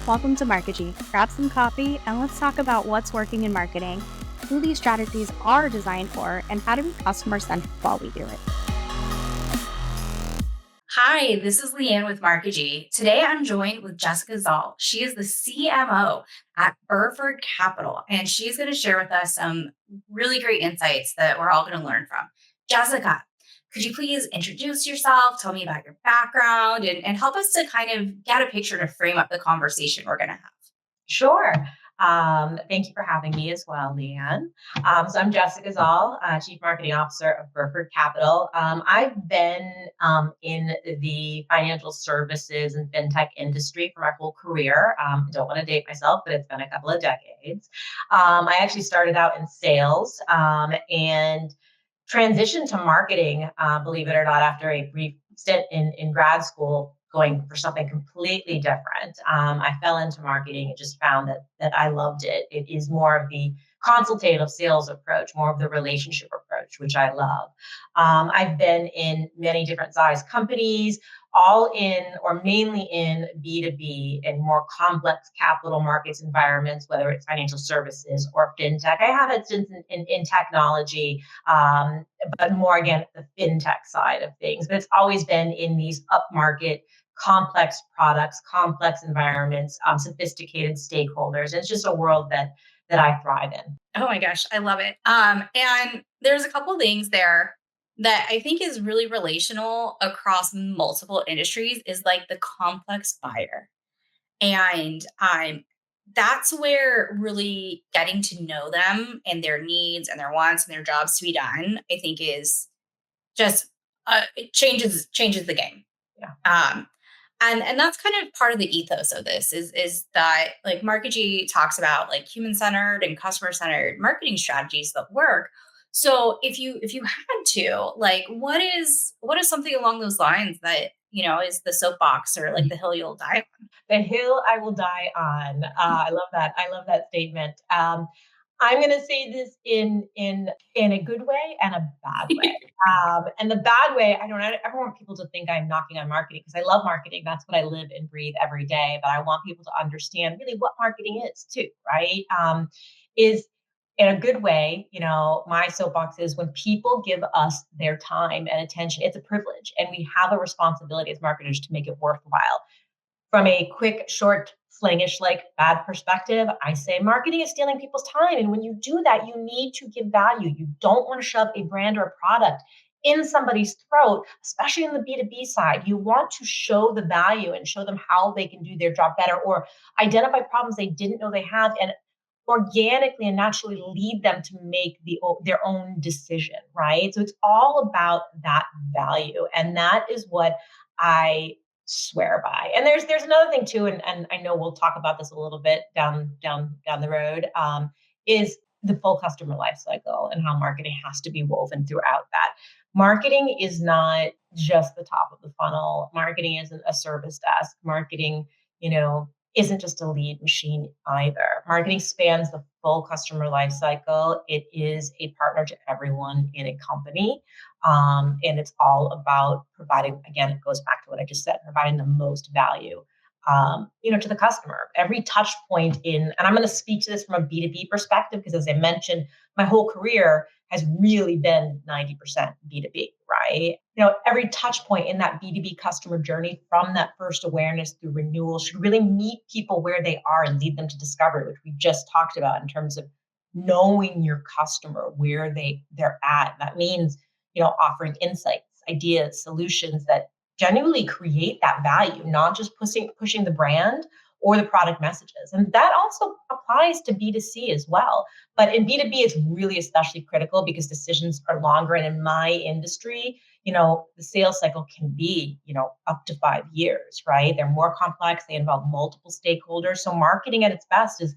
Welcome to Markigy. Grab some coffee and let's talk about what's working in marketing, who these strategies are designed for, and how to be customer-centric while we do it. Hi, this is Leanne with Markigy. Today I'm joined with Jessica Zall. She is the CMO at Burford Capital, and she's going to share with us some really great insights that we're all going to learn from. Jessica, could you please introduce yourself, tell me about your background, and help us to kind of get a picture to frame up the conversation we're going to have? Sure. Thank you for having me as well, Leanne. So I'm Jessica Zall, Chief Marketing Officer of Burford Capital. I've been in the financial services and fintech industry for my whole career. I don't want to date myself, but it's been a couple of decades. I actually started out in sales and transitioned to marketing, believe it or not, after a brief stint in grad school, going for something completely different. I fell into marketing and just found that I loved it. It is more of the consultative sales approach, more of the relationship approach, which I love. I've been in many different size companies, all in or mainly in B2B and more complex capital markets environments, whether it's financial services or fintech. I have had stints in technology, but more again, the fintech side of things. But it's always been in these upmarket, complex products, complex environments, sophisticated stakeholders. It's just a world that I thrive in. Oh my gosh, I love it. And there's a couple things there that I think is really relational across multiple industries is like the complex buyer. And that's where really getting to know them and their needs and their wants and their jobs to be done, I think is just it changes the game. Yeah. And that's kind of part of the ethos of this is that like Markigy talks about like human centered and customer centered marketing strategies that work. So if you had to like what is something along those lines that is the soapbox or like the hill you'll die on? The hill I will die on. I love that. I love that statement. I'm going to say this in a good way and a bad way. And the bad way, I don't ever want people to think I'm knocking on marketing because I love marketing. That's what I live and breathe every day. But I want people to understand really what marketing is too, right? Is in a good way, my soapbox is when people give us their time and attention, it's a privilege, and we have a responsibility as marketers to make it worthwhile. From a quick, short, slangish, like bad perspective, I say marketing is stealing people's time. And when you do that, you need to give value. You don't want to shove a brand or a product in somebody's throat, especially in the B2B side. You want to show the value and show them how they can do their job better or identify problems they didn't know they have and organically and naturally lead them to make their own decision, right? So it's all about that value. And that is what I swear by. And there's another thing too, and I know we'll talk about this a little bit down the road, is the full customer life cycle and how marketing has to be woven throughout that. Marketing is not just the top of the funnel. Marketing isn't a service desk. Marketing, isn't just a lead machine either. Marketing spans the full customer life cycle. It is a partner to everyone in a company. And it's all about providing, again, it goes back to what I just said, providing the most value, to the customer. Every touch point and I'm going to speak to this from a B2B perspective, because as I mentioned, my whole career has really been 90% B2B, right? Every touch point in that B2B customer journey from that first awareness through renewal should really meet people where they are and lead them to discovery, which we just talked about in terms of knowing your customer, where they're at. That means, offering insights, ideas, solutions that genuinely create that value, not just pushing the brand or the product messages. And that also applies to B2C as well. But in B2B, it's really especially critical because decisions are longer. And in my industry, the sales cycle can be, up to 5 years, right? They're more complex. They involve multiple stakeholders. So marketing at its best is,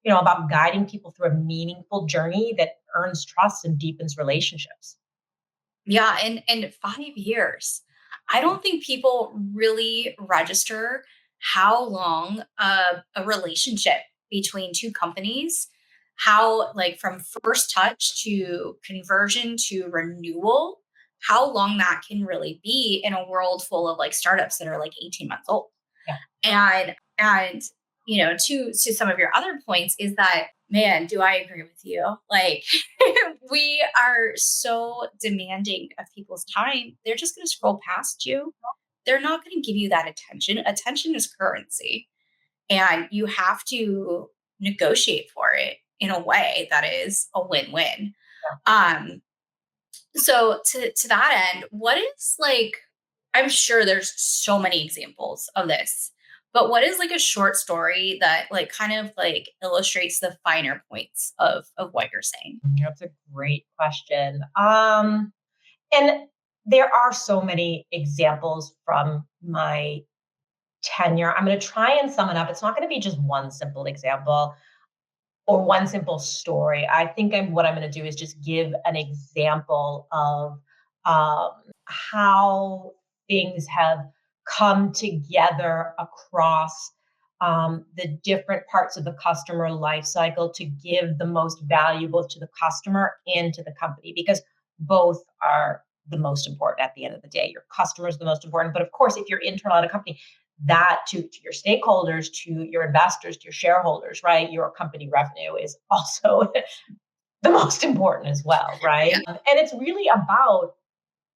about guiding people through a meaningful journey that earns trust and deepens relationships. Yeah, and 5 years. I don't think people really register how long a relationship between two companies, how like from first touch to conversion to renewal, how long that can really be in a world full of like startups that are like 18 months old. Yeah. And to some of your other points is that, man, do I agree with you? Like, we are so demanding of people's time. They're just going to scroll past you. They're not going to give you that attention. Attention is currency, and you have to negotiate for it in a way that is a win-win. Um, so to that end, what is like, I'm sure there's so many examples of this, but what is like a short story that like kind of like illustrates the finer points of what you're saying? That's a great question. And there are so many examples from my tenure. I'm going to try and sum it up. It's not going to be just one simple example or one simple story. I think what I'm going to do is just give an example of how things have come together across the different parts of the customer life cycle to give the most valuable to the customer and to the company, because both are the most important at the end of the day. Your customer is the most important, but of course, if you're internal at a company, that to your stakeholders, to your investors, to your shareholders, right? Your company revenue is also the most important as well, Yeah. right? And it's really about,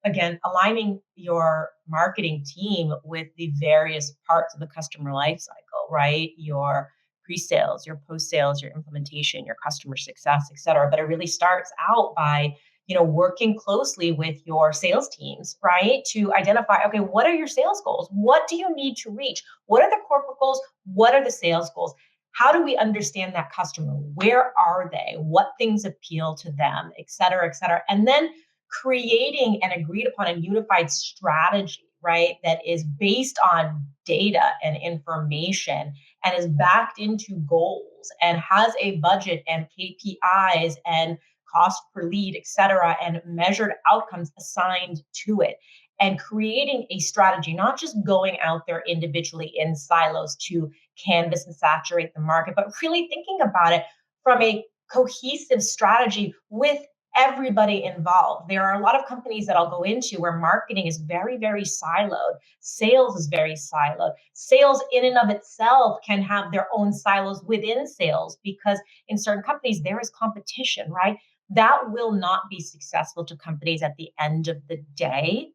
again, aligning your marketing team with the various parts of the customer life cycle, right? Your pre-sales, your post-sales, your implementation, your customer success, et cetera. But it really starts out by, working closely with your sales teams, right? To identify, okay, what are your sales goals? What do you need to reach? What are the corporate goals? What are the sales goals? How do we understand that customer? Where are they? What things appeal to them, et cetera, et cetera. And then creating an agreed upon and unified strategy, right? That is based on data and information and is backed into goals and has a budget and KPIs and cost per lead, et cetera, and measured outcomes assigned to it. And creating a strategy, not just going out there individually in silos to canvas and saturate the market, but really thinking about it from a cohesive strategy with everybody involved. There are a lot of companies that I'll go into where marketing is very, very siloed. Sales is very siloed. Sales in and of itself can have their own silos within sales because in certain companies there is competition, right? That will not be successful to companies at the end of the day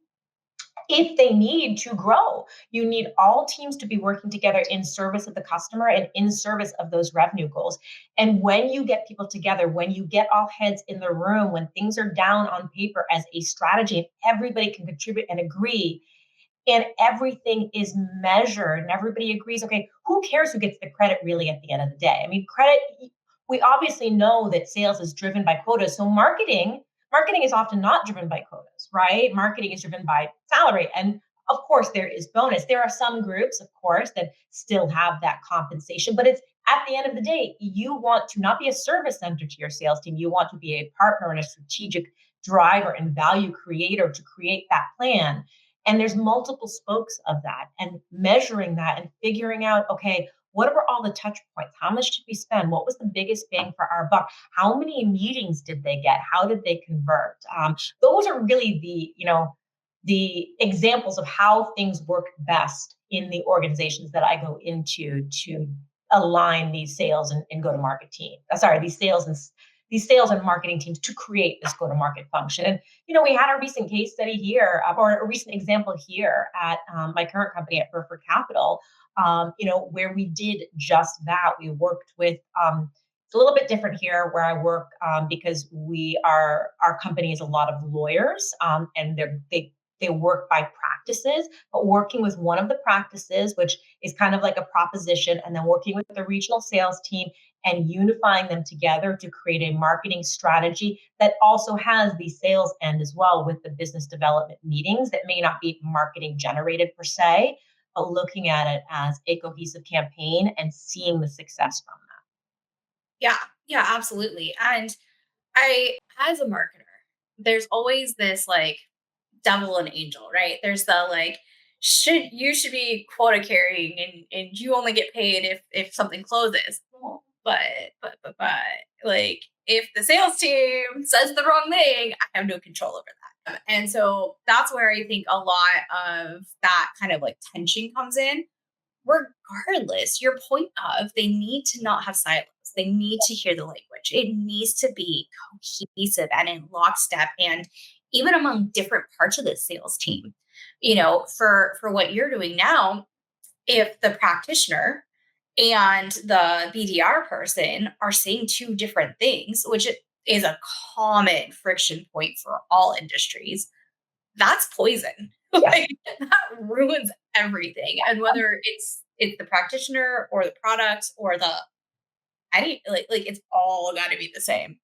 if they need to grow. You need all teams to be working together in service of the customer and in service of those revenue goals. And when you get people together, when you get all heads in the room, when things are down on paper as a strategy and everybody can contribute and agree, and everything is measured and everybody agrees, okay, who cares who gets the credit really at the end of the day? I mean, credit, we obviously know that sales is driven by quotas. So marketing is often not driven by quotas, right? Marketing is driven by salary. And of course, there is bonus. There are some groups, of course, that still have that compensation, but it's at the end of the day, you want to not be a service center to your sales team. You want to be a partner and a strategic driver and value creator to create that plan. And there's multiple spokes of that, and measuring that and figuring out, okay, what were all the touch points? How much did we spend? What was the biggest bang for our buck? How many meetings did they get? How did they convert? Those are really the examples of how things work best in the organizations that I go into to align these sales and go to market team. Sorry, these sales and marketing teams to create this go to market function. And we had a recent case study here, or a recent example here at my current company at Burford Capital, where we did just that. We worked with, it's a little bit different here where I work because our company is a lot of lawyers, and they work by practices, but working with one of the practices, which is kind of like a proposition, and then working with the regional sales team and unifying them together to create a marketing strategy that also has the sales end as well, with the business development meetings that may not be marketing generated per se, but looking at it as a cohesive campaign and seeing the success from Yeah, yeah, absolutely. And I, as a marketer, there's always this like devil and angel, right? There's the like, should be quota carrying, and you only get paid if something closes. Well, but like, if the sales team says the wrong thing, I have no control over that. And so that's where I think a lot of that kind of like tension comes in. regardless, your point of they need to not have silos. They need to hear the language. It needs to be cohesive and in lockstep and even among different parts of the sales team. For what you're doing now, if the practitioner and the BDR person are saying two different things, which is a common friction point for all industries, that's poison. Yes. Like, that ruins everything. And whether it's the practitioner or the product or the any like it's all got to be the same.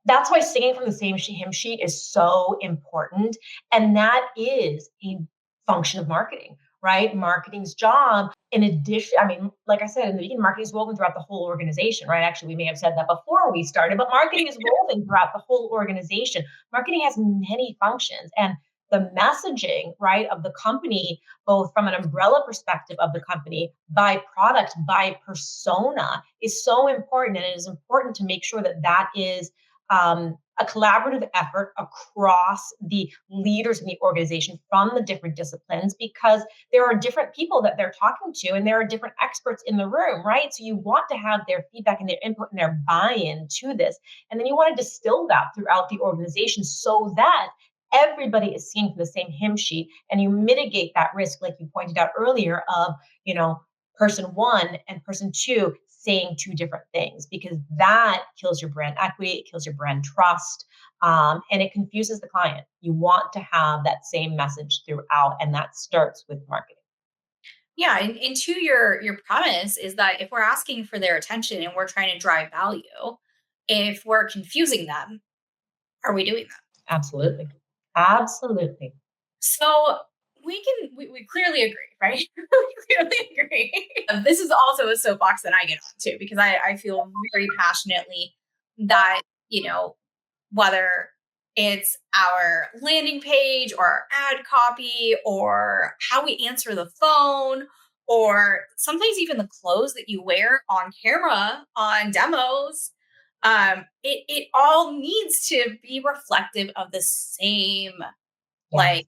That's why singing from the same hymn sheet is so important. And that is a function of marketing, right? Marketing's job, in addition, I mean, like I said in the beginning, marketing is woven throughout the whole organization, right? Actually, we may have said that before we started, but marketing is woven throughout the whole organization. Marketing has many functions. And the messaging, right, of the company, both from an umbrella perspective of the company, by product, by persona, is so important. And it is important to make sure that that is a collaborative effort across the leaders in the organization from the different disciplines, because there are different people that they're talking to and there are different experts in the room, right? So you want to have their feedback and their input and their buy-in to this. And then you want to distill that throughout the organization so that everybody is singing from the same hymn sheet, and you mitigate that risk, like you pointed out earlier, of, person one and person two saying two different things, because that kills your brand equity, it kills your brand trust, and it confuses the client. You want to have that same message throughout, and that starts with marketing. Yeah, and to your premise is that if we're asking for their attention and we're trying to drive value, if we're confusing them, are we doing that? Absolutely. Absolutely. So we clearly agree, right? We clearly agree. This is also a soapbox that I get on too, because I feel very passionately that, whether it's our landing page or our ad copy or how we answer the phone or sometimes even the clothes that you wear on camera on demos, it all needs to be reflective of the same Yes. like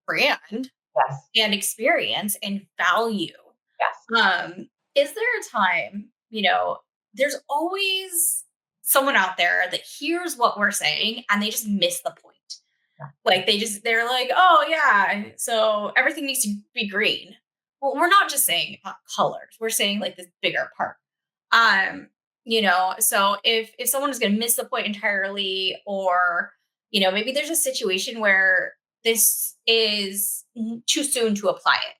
brand Yes. and experience and value. Yes. Is there a time, there's always someone out there that hears what we're saying and they just miss the point. Yeah. Like they're like, oh yeah, so everything needs to be green. Well, we're not just saying colors. We're saying like this bigger part. So if someone is going to miss the point entirely, or maybe there's a situation where this is too soon to apply it,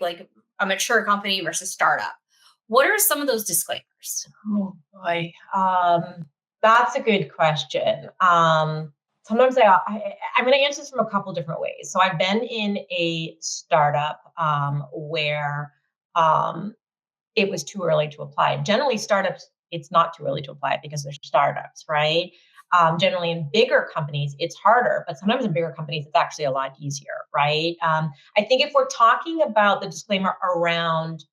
like a mature company versus startup. What are some of those disclaimers? Oh boy, that's a good question. Sometimes I'm going to answer this from a couple different ways. So I've been in a startup where it was too early to apply. Generally, startups, it's not too early to apply because they're startups, right? Generally, in bigger companies, it's harder, but sometimes in bigger companies, it's actually a lot easier, right? I think if we're talking about the disclaimer around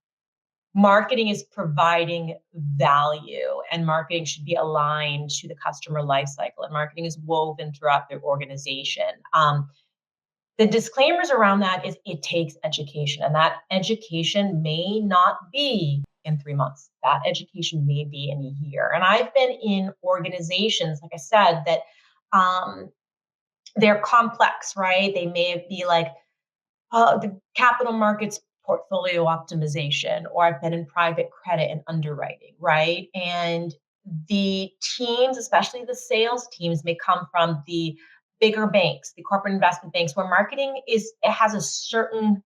marketing is providing value, and marketing should be aligned to the customer lifecycle, and marketing is woven throughout their organization. The disclaimers around that is it takes education, and that education may not be in 3 months. That education may be in a year. And I've been in organizations, like I said, that they're complex, right? They may be like the capital markets portfolio optimization, or I've been in private credit and underwriting, right? And the teams, especially the sales teams, may come from the bigger banks, the corporate investment banks, where marketing it has a certain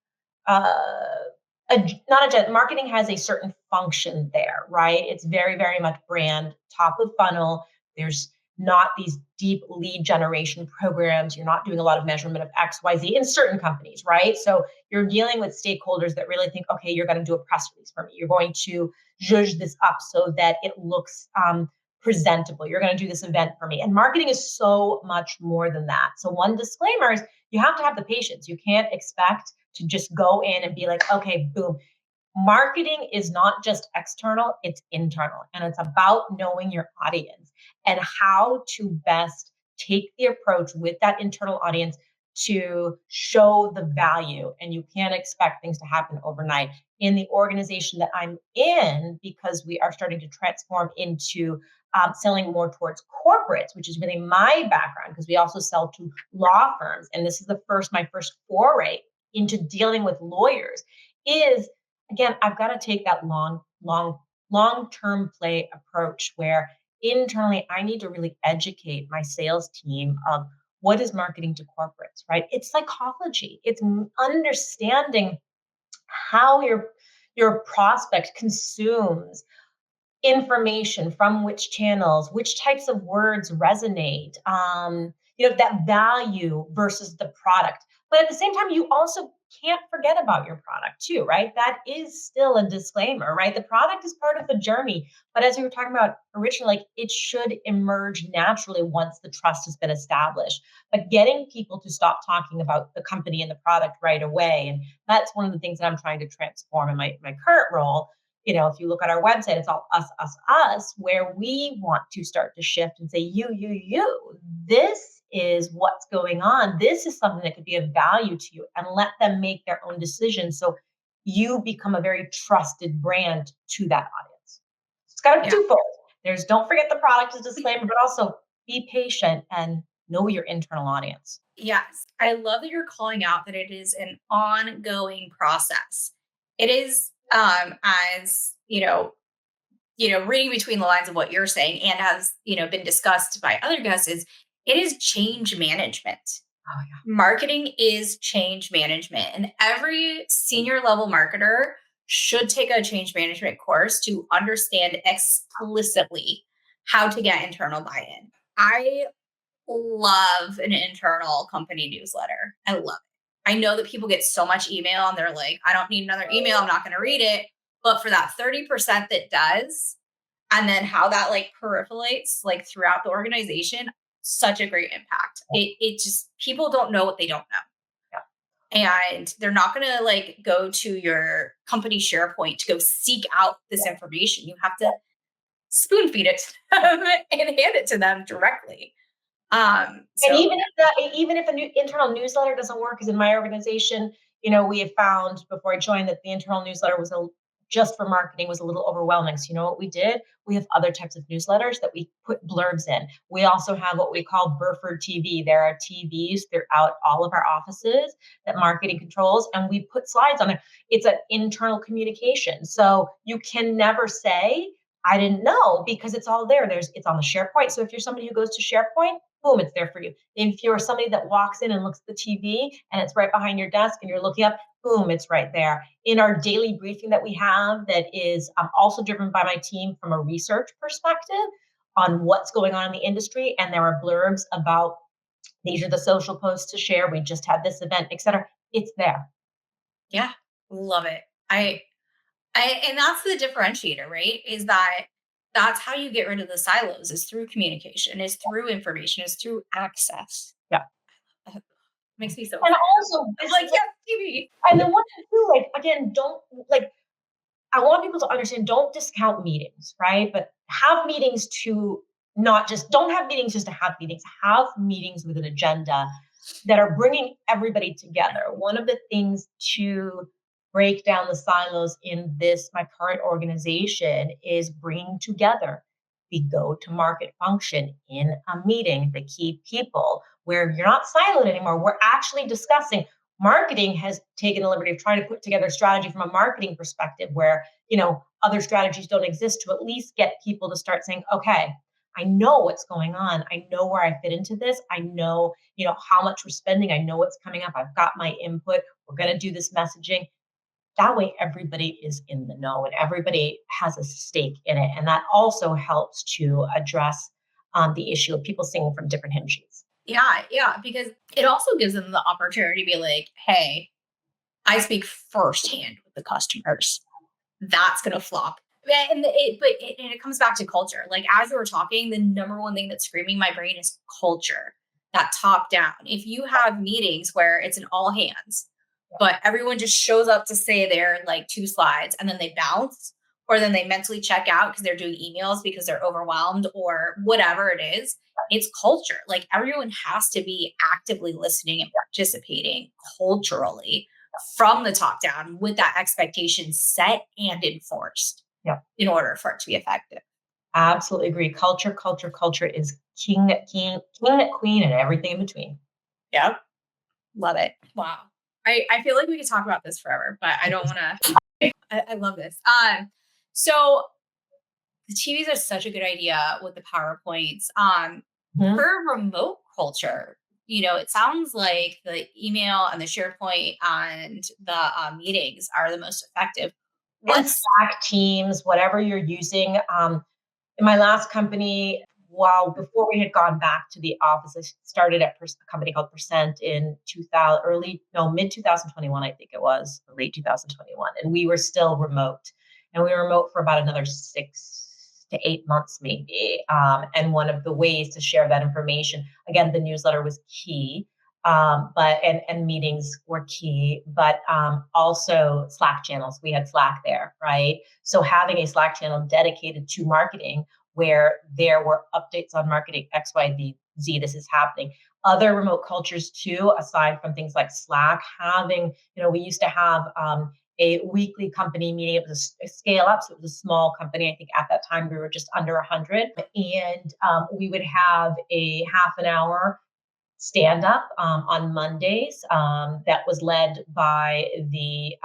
marketing has a certain function there, right? It's very, very much brand, top of funnel. There's not these deep lead generation programs. You're not doing a lot of measurement of XYZ in certain companies, right? So you're dealing with stakeholders that really think, okay, you're going to do a press release for me. You're going to zhuzh this up so that it looks presentable. You're going to do this event for me. And marketing is so much more than that. So one disclaimer is you have to have the patience. You can't expect to just go in and be like, okay, boom. Marketing is not just external, it's internal. And it's about knowing your audience and how to best take the approach with that internal audience to show the value, and you can't expect things to happen overnight. In the organization that I'm in, because we are starting to transform into selling more towards corporates, which is really my background, because we also sell to law firms, and this is my first foray into dealing with lawyers. Is again, I've got to take that long-term play approach where internally I need to really educate my sales team of what is marketing to corporates, right? It's psychology. It's understanding how your prospect consumes information, from which channels, which types of words resonate, that value versus the product. But at the same time, you also can't forget about your product too, right? That is still a disclaimer, right? The product is part of the journey. But as we were talking about originally, like, it should emerge naturally once the trust has been established. But getting people to stop talking about the company and the product right away. And that's one of the things that I'm trying to transform in my current role. If you look at our website, it's all us, us, us, where we want to start to shift and say, you. This is what's going on. This is something that could be of value to you, and let them make their own decisions. So you become a very trusted brand to that audience. It's got to be twofold. Don't forget the product is disclaimer, but also be patient and know your internal audience. Yes. I love that you're calling out that it is an ongoing process. It is, as reading between the lines of what you're saying, and has, been discussed by other guests, is it is change management. Oh, yeah. Marketing is change management, and every senior level marketer should take a change management course to understand explicitly how to get internal buy-in. I love an internal company newsletter. I love it. I know that people get so much email and they're like, I don't need another email. I'm not going to read it. But for that 30% that does, and then how that like peripheralates like throughout the organization, such a great impact. It just, people don't know what they don't know. Yeah. And they're not going to like go to your company SharePoint to go seek out this information. You have to spoon feed it to them and hand it to them directly. And even if a new internal newsletter doesn't work, because in my organization, we have found before I joined that the internal newsletter was just for marketing was a little overwhelming. So you know what we did? We have other types of newsletters that we put blurbs in. We also have what we call Burford TV. There are TVs throughout all of our offices that marketing controls, and we put slides on there. It's an internal communication. So you can never say, I didn't know, because it's all there. It's on the SharePoint. So if you're somebody who goes to SharePoint, boom, it's there for you. If you're somebody that walks in and looks at the TV and it's right behind your desk and you're looking up, boom, it's right there. In our daily briefing that we have, that is also driven by my team from a research perspective on what's going on in the industry. And there are blurbs about, these are the social posts to share. We just had this event, et cetera. It's there. Yeah. Love it. And that's the differentiator, right? Is that's how you get rid of the silos, is through communication, is through information, is through access. Yeah. Makes me so and excited. Also, it's like, yeah, TV. And then one thing too, like, again, I want people to understand, don't discount meetings, right? But have meetings don't have meetings just to have meetings, have meetings with an agenda that are bringing everybody together. One of the things to break down the silos in my current organization is bringing together the go-to-market function in a meeting, the key people, where you're not siloed anymore. We're actually discussing. Marketing has taken the liberty of trying to put together strategy from a marketing perspective where, other strategies don't exist, to at least get people to start saying, okay, I know what's going on. I know where I fit into this. I know, how much we're spending. I know what's coming up. I've got my input. We're going to do this messaging. That way, everybody is in the know and everybody has a stake in it. And that also helps to address the issue of people singing from different hymn sheets. Yeah, because it also gives them the opportunity to be like, hey, I speak firsthand with the customers. That's going to flop. And it comes back to culture. Like, as we were talking, the number one thing that's screaming my brain is culture, that top down. If you have meetings where it's an all hands, but everyone just shows up to say their like 2 slides and then they bounce, or then they mentally check out because they're doing emails because they're overwhelmed or whatever it is. It's culture. Like everyone has to be actively listening and participating culturally from the top down with that expectation set and enforced Yeah, in order for it to be effective. absolutely agree. Culture is king, queen, and everything in between. Yep. Love it. Wow. I feel like we could talk about this forever, but I don't want to. I love this. So the TVs are such a good idea with the PowerPoints. Mhm. For remote culture, it sounds like the email and the SharePoint and the meetings are the most effective. And What's Slack, Teams, whatever you're using. In my last company, while before we had gone back to the office, I started at a company called Percent in 2000, mid 2021, I think it was, or late 2021, and we were still remote, and we were remote for about another 6 to 8 months, maybe. And one of the ways to share that information, again, the newsletter was key. But and meetings were key, but also Slack channels. We had Slack there, right? So having a Slack channel dedicated to marketing, where there were updates on marketing X, Y, Z. This is happening. Other remote cultures too, aside from things like Slack, having we used to have a weekly company meeting. It was a scale up, so it was a small company. I think at that time we were just under 100, and we would have a half an hour stand up on Mondays that was led by the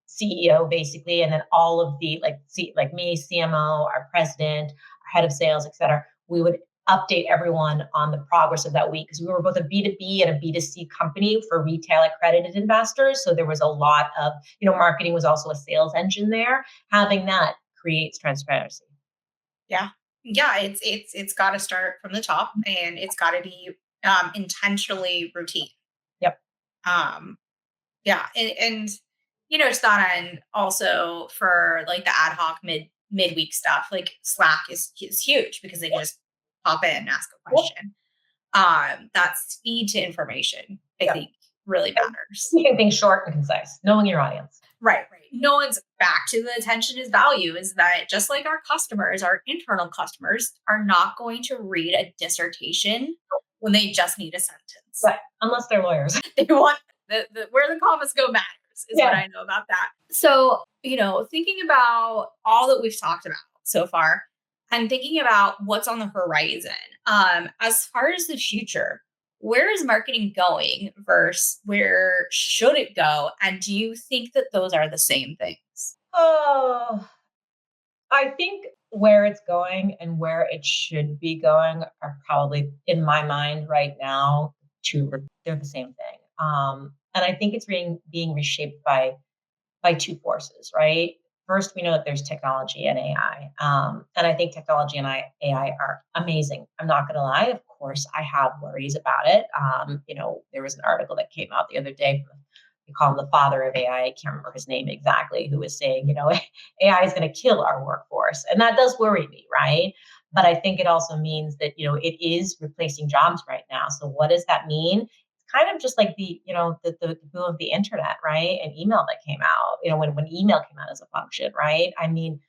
CEO basically, and then all of the like me, CMO, our president, our head of sales, et cetera. We would update everyone on the progress of that week because we were both a B2B and a B2C company for retail accredited investors. So there was a lot of, marketing was also a sales engine there. Having that creates transparency. Yeah. Yeah, it's got to start from the top and it's got to be intentionally routine. Yep. Um, yeah, and it's not on also for like the ad hoc midweek stuff. Like Slack is huge because they can just pop in and ask a Yep. question. That speed to information, I Yep. think, really matters. Keeping things short and concise, knowing your audience. Right. No one's back to the attention is value is that just like our customers, our internal customers are not going to read a dissertation when they just need a sentence. Right. Unless they're lawyers. They want the where the commas go matters is what I know about that. So, thinking about all that we've talked about so far and thinking about what's on the horizon, as far as the future, where is marketing going versus where should it go? And do you think that those are the same things? Oh, I think where it's going and where it should be going are probably, in my mind right now, they're the same thing. And I think it's being reshaped by two forces, right? First, we know that there's technology and AI. And I think technology and AI are amazing. I'm not going to lie. Of course, I have worries about it. There was an article that came out the other day. We call him the father of AI. I can't remember his name exactly, who was saying, AI is going to kill our workforce. And that does worry me, right? But I think it also means that, it is replacing jobs right now. So what does that mean? Kind of just like the boom of the internet, right? And email that came out, when email came out as a function, right? I mean,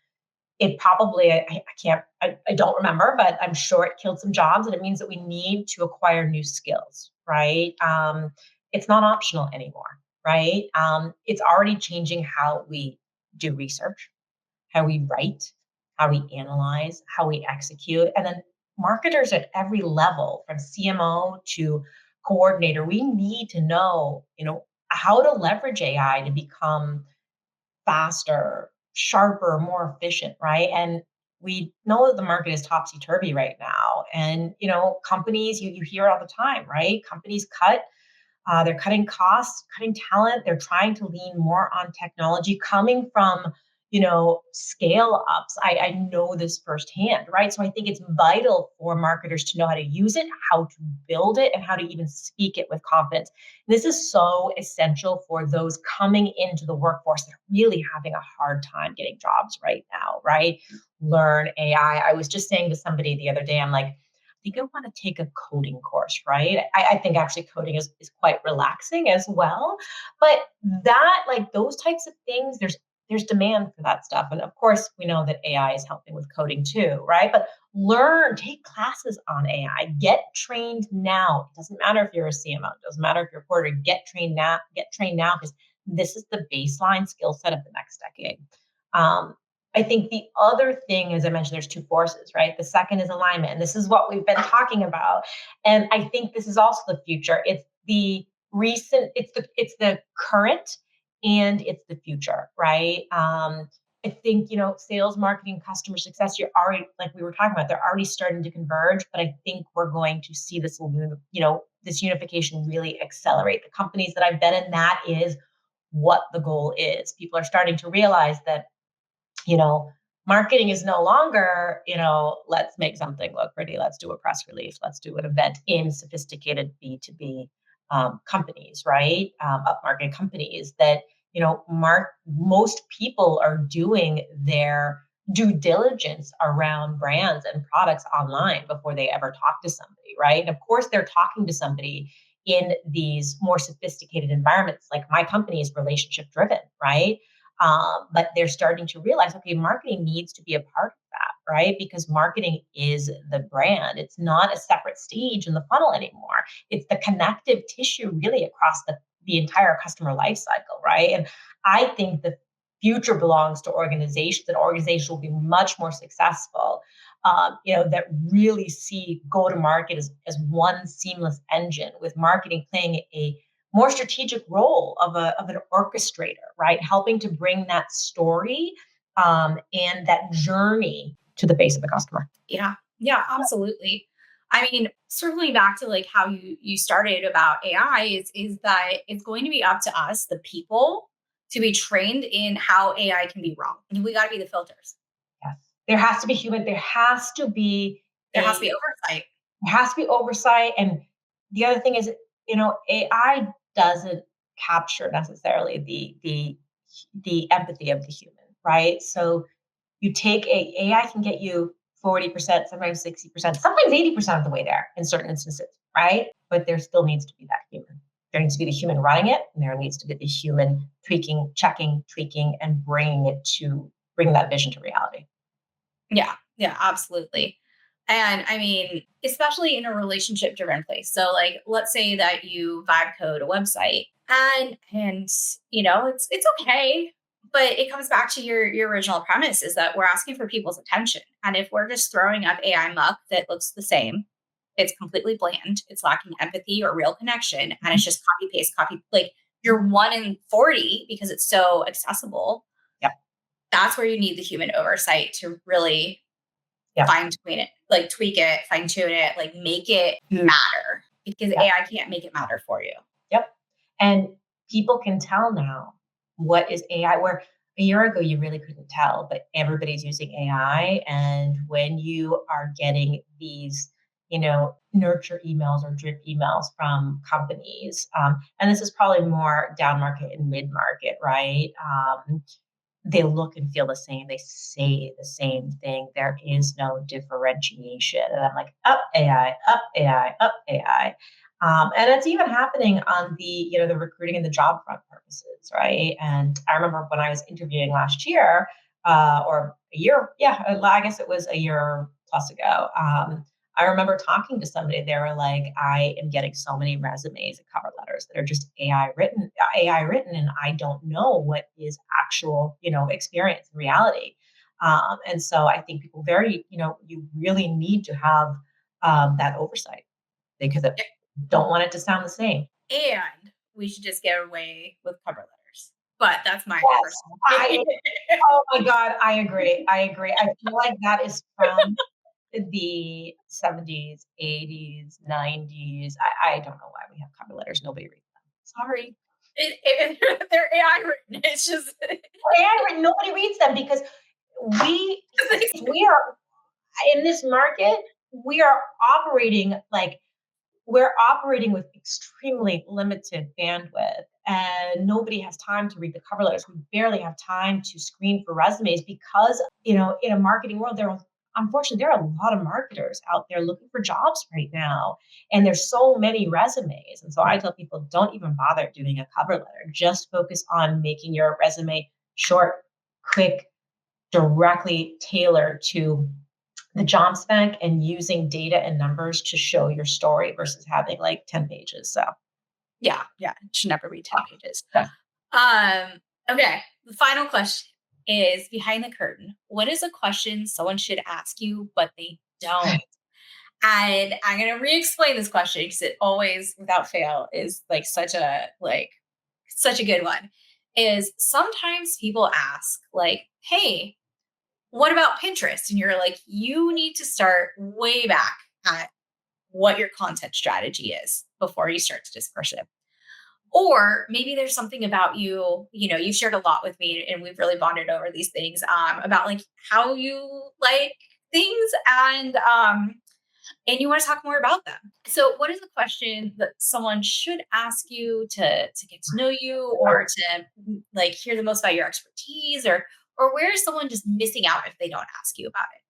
it probably, I don't remember, but I'm sure it killed some jobs, and it means that we need to acquire new skills, right? It's not optional anymore, right? It's already changing how we do research, how we write, how we analyze, how we execute. And then marketers at every level, from CMO to coordinator, we need to know, how to leverage AI to become faster, sharper, more efficient, right? And we know that the market is topsy turvy right now. And, companies, you hear it all the time, right? Companies they're cutting costs, cutting talent. They're trying to lean more on technology coming from, scale ups. I know this firsthand, right? So I think it's vital for marketers to know how to use it, how to build it, and how to even speak it with confidence. And this is so essential for those coming into the workforce that are really having a hard time getting jobs right now, right? Learn AI. I was just saying to somebody the other day, I'm like, I think I want to take a coding course, right? I think actually coding is quite relaxing as well. But that, like those types of things, there's demand for that stuff. And of course, we know that AI is helping with coding too, right? But take classes on AI, get trained now. It doesn't matter if you're a CMO, it doesn't matter if you're a quarter, get trained now, because this is the baseline skill set of the next decade. I think the other thing, as I mentioned, there's two forces, right? The second is alignment. And this is what we've been talking about. And I think this is also the future. It's the it's the current and it's the future, right? I think, sales, marketing, customer success, you're already, like we were talking about, they're already starting to converge, but I think we're going to see this unification really accelerate. The companies that I've been in, that is what the goal is. People are starting to realize that, you know, marketing is no longer, let's make something look pretty. Let's do a press release. Let's do an event in sophisticated B2B companies, right? Upmarket companies that, most people are doing their due diligence around brands and products online before they ever talk to somebody, right? And of course, they're talking to somebody in these more sophisticated environments. Like my company is relationship driven, right? But they're starting to realize, okay, marketing needs to be a part of that, right? Because marketing is the brand. It's not a separate stage in the funnel anymore. It's the connective tissue really across the entire customer life cycle, right? And I think the future belongs to organizations, and organizations will be much more successful, that really see go-to-market as one seamless engine, with marketing playing a more strategic role of an orchestrator, right? Helping to bring that story and that journey to the face of the customer. Yeah. Yeah, absolutely. I mean, circling back to like how you started about AI is that it's going to be up to us, the people, to be trained in how AI can be wrong. And we got to be the filters. Yes. There has to be human, There has to be oversight. there has to be oversight. And the other thing is, AI doesn't capture necessarily the empathy of the human, right? So you take AI can get you 40%, sometimes 60%, sometimes 80% of the way there in certain instances, right? But there still needs to be that human. There needs to be the human running it, and there needs to be the human tweaking, checking, tweaking, and bring that vision to reality. Yeah. Yeah, absolutely. And I mean, especially in a relationship driven place. So like let's say that you vibe code a website and it's okay, but it comes back to your original premise is that we're asking for people's attention. And if we're just throwing up AI muck that looks the same, it's completely bland, it's lacking empathy or real connection, and it's just copy paste, copy, like you're 1 in 40 because it's so accessible. Yep. That's where you need the human oversight to really Yep. fine tune it, like tweak it, fine tune it, like make it matter, because Yep. AI can't make it matter for you. Yep. And people can tell now what is AI, where a year ago you really couldn't tell, but everybody's using AI. And when you are getting these, nurture emails or drip emails from companies, and this is probably more down market and mid market, right? They look and feel the same. They say the same thing. There is no differentiation. And I'm like, up AI, up AI, up AI. And it's even happening on the recruiting and the job front purposes, right? And I remember when I was interviewing last year, or a year, yeah, I guess it was a year plus ago. I remember talking to somebody. They were like, "I am getting so many resumes and cover letters that are just AI written, and I don't know what is actual, experience and reality." And so I think people you really need to have that oversight, because I don't want it to sound the same. And we should just get away with cover letters. But that's my Yes, personal oh my God, I agree. I agree. I feel like that is from the 70s, 80s, 90s. I don't know why we have cover letters. Nobody reads them. Sorry. They're AI written. It's just Nobody reads them because we we are in this market. We are operating like we're operating with extremely limited bandwidth, and nobody has time to read the cover letters. We barely have time to screen for resumes because, in a marketing world, unfortunately, there are a lot of marketers out there looking for jobs right now, and there's so many resumes. And so I tell people, don't even bother doing a cover letter. Just focus on making your resume short, quick, directly tailor to the job spec and using data and numbers to show your story versus having like 10 pages. So Yeah, yeah. It should never be 10 pages. yeah. Okay. The final question is behind the curtain. What is a question someone should ask you, but they don't? And I'm gonna re-explain this question because it always, without fail, is like such a good one. Is sometimes people ask, like, hey, what about Pinterest? And you're like, you need to start way back at what your content strategy is before you start to disperse it. Or maybe there's something about you, you've shared a lot with me and we've really bonded over these things, about like how you like things and you want to talk more about them. So what is a question that someone should ask you to get to know you or to like hear the most about your expertise, or where is someone just missing out if they don't ask you about it?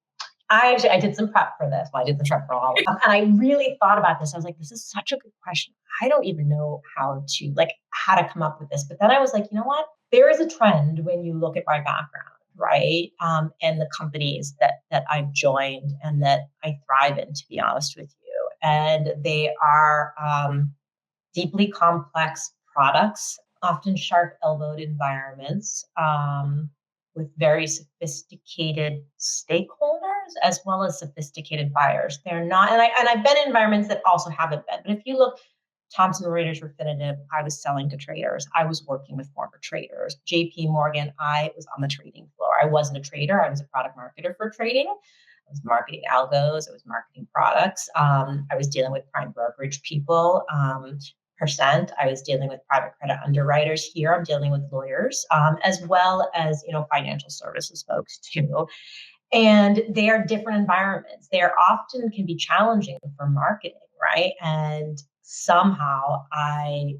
I did some prep for this. Well, I did some prep for all of them. And I really thought about this. I was like, this is such a good question. I don't even know how to come up with this. But then I was like, you know what? There is a trend when you look at my background, right? And the companies that I've joined and that I thrive in, to be honest with you. And they are deeply complex products, often sharp elbowed environments, with very sophisticated stakeholders as well as sophisticated buyers. They're not, and I've been in environments that also haven't been. But if you look, Thomson Reuters Refinitiv, I was selling to traders. I was working with former traders. JP Morgan, I was on the trading floor. I wasn't a trader. I was a product marketer for trading. I was marketing algos. I was marketing products. I was dealing with prime brokerage people. I was dealing with private credit underwriters. Here I'm dealing with lawyers, as well as financial services folks too. And they are different environments. They are often can be challenging for marketing, right? And somehow I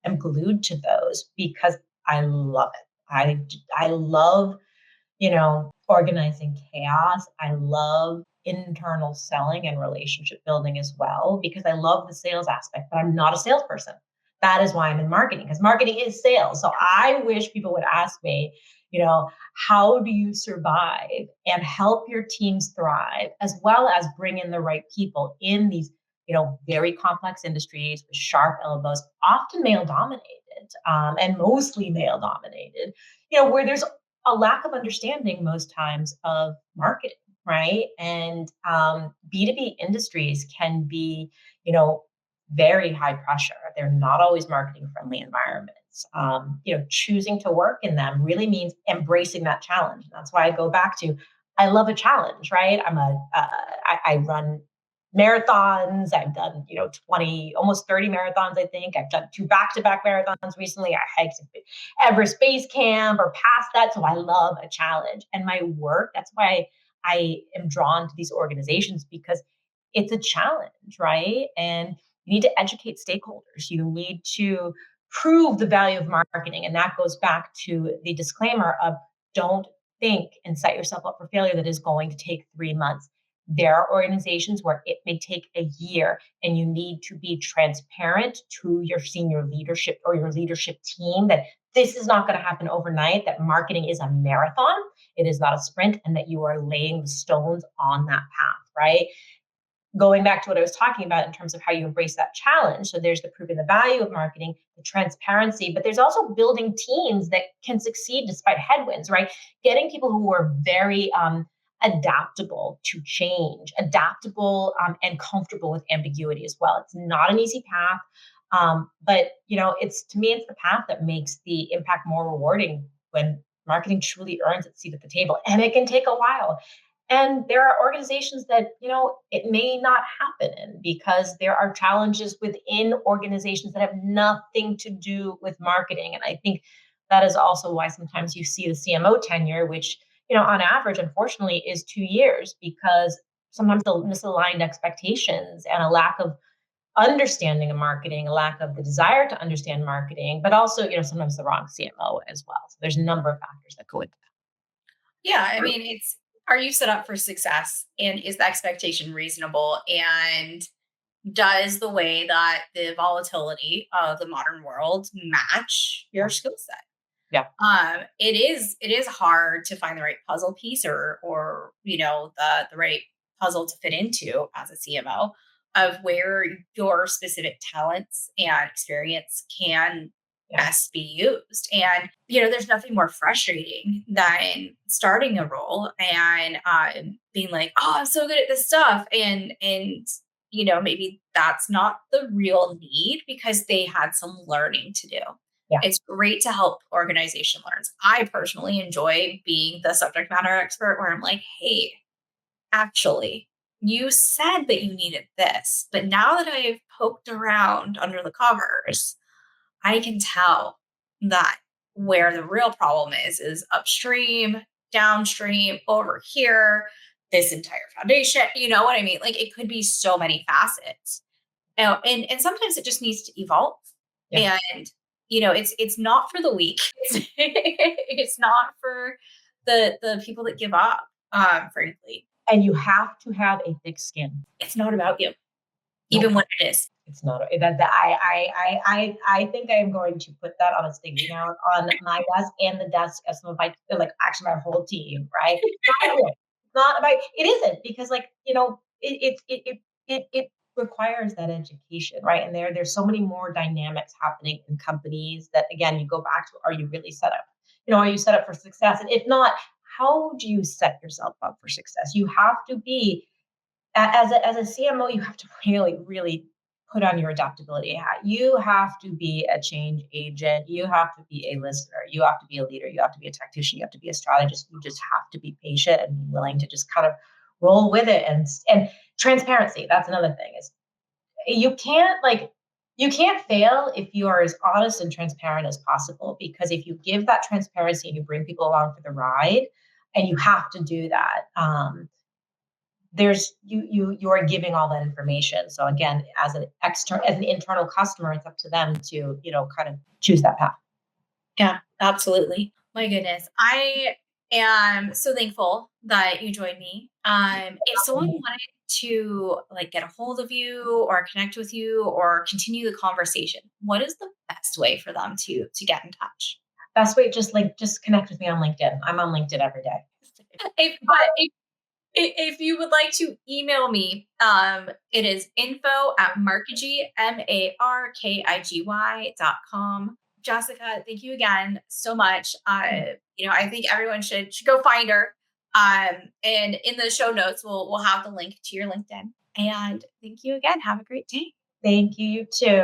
am glued to those because I love it. I love organizing chaos. I love internal selling and relationship building as well because I love the sales aspect, but I'm not a salesperson. That is why I'm in marketing because marketing is sales. So I wish people would ask me, how do you survive and help your teams thrive as well as bring in the right people in these, very complex industries with sharp elbows, often male dominated, and mostly male dominated, where there's a lack of understanding most times of marketing, right? And B2B industries can be, very high pressure. They're not always marketing friendly environments. Choosing to work in them really means embracing that challenge. And that's why I go back to, I love a challenge, right? I run marathons. I've done, 20, almost 30 marathons, I think. I've done 2 back-to-back marathons recently. I hiked Everest Base Camp or past that. So I love a challenge. And my work, that's why I am drawn to these organizations because it's a challenge, right? And you need to educate stakeholders. You need to prove the value of marketing. And that goes back to the disclaimer of don't think and set yourself up for failure that is going to take 3 months. There are organizations where it may take a year, and you need to be transparent to your senior leadership or your leadership team that this is not going to happen overnight, that marketing is a marathon, it is not a sprint, and that you are laying the stones on that path, right? Going back to what I was talking about in terms of how you embrace that challenge. So there's the proving the value of marketing, the transparency, but there's also building teams that can succeed despite headwinds, right? Getting people who are very adaptable to change, adaptable and comfortable with ambiguity as well. It's not an easy path, but it's to me, it's the path that makes the impact more rewarding when marketing truly earns its seat at the table, and it can take a while. And there are organizations that, it may not happen in because there are challenges within organizations that have nothing to do with marketing. And I think that is also why sometimes you see the CMO tenure, which, on average, unfortunately, is 2 years because sometimes the misaligned expectations and a lack of understanding of marketing, a lack of the desire to understand marketing, but also, sometimes the wrong CMO as well. So there's a number of factors that go into Yeah, I mean, are you set up for success and is the expectation reasonable? And does the way that the volatility of the modern world match your skill set? Yeah. It is hard to find the right puzzle piece or the right puzzle to fit into as a CMO of where your specific talents and experience can Yeah. best be used. And there's nothing more frustrating than starting a role and being like, oh, I'm so good at this stuff, and maybe that's not the real need because they had some learning to do. Yeah. It's great to help organization learns. I personally enjoy being the subject matter expert where I'm like, hey, actually, you said that you needed this, but now that I've poked around under the covers, I can tell that where the real problem is upstream, downstream, over here, this entire foundation. You know what I mean? Like it could be so many facets. And sometimes it just needs to evolve. Yeah. And it's not for the weak. It's not for the people that give up, frankly. And you have to have a thick skin. It's not about you, Nope. even when it is. It's not that I think I am going to put that on a sticky note on my desk and the desk of some of my actually my whole team, right? It's not about it isn't because it requires that education, right? And there's so many more dynamics happening in companies that again you go back to are you really set up? Are you set up for success? And if not, how do you set yourself up for success? You have to be as a CMO, you have to really, really put on your adaptability hat. You have to be a change agent. You have to be a listener. You have to be a leader. You have to be a tactician. You have to be a strategist. You just have to be patient and willing to just kind of roll with it. And transparency. That's another thing is you can't fail if you are as honest and transparent as possible. Because if you give that transparency and you bring people along for the ride, and you have to do that. There's you are giving all that information. So again, as an internal customer, it's up to them to kind of choose that path. Yeah, absolutely. My goodness. I am so thankful that you joined me. If someone wanted to get a hold of you or connect with you or continue the conversation, what is the best way for them to get in touch? Best way, just connect with me on LinkedIn. I'm on LinkedIn every day. If you would like to email me, it is info@markigy, markigy.com. Jessica, thank you again so much. I think everyone should go find her. And in the show notes, we'll have the link to your LinkedIn. And thank you again. Have a great day. Thank you. You too.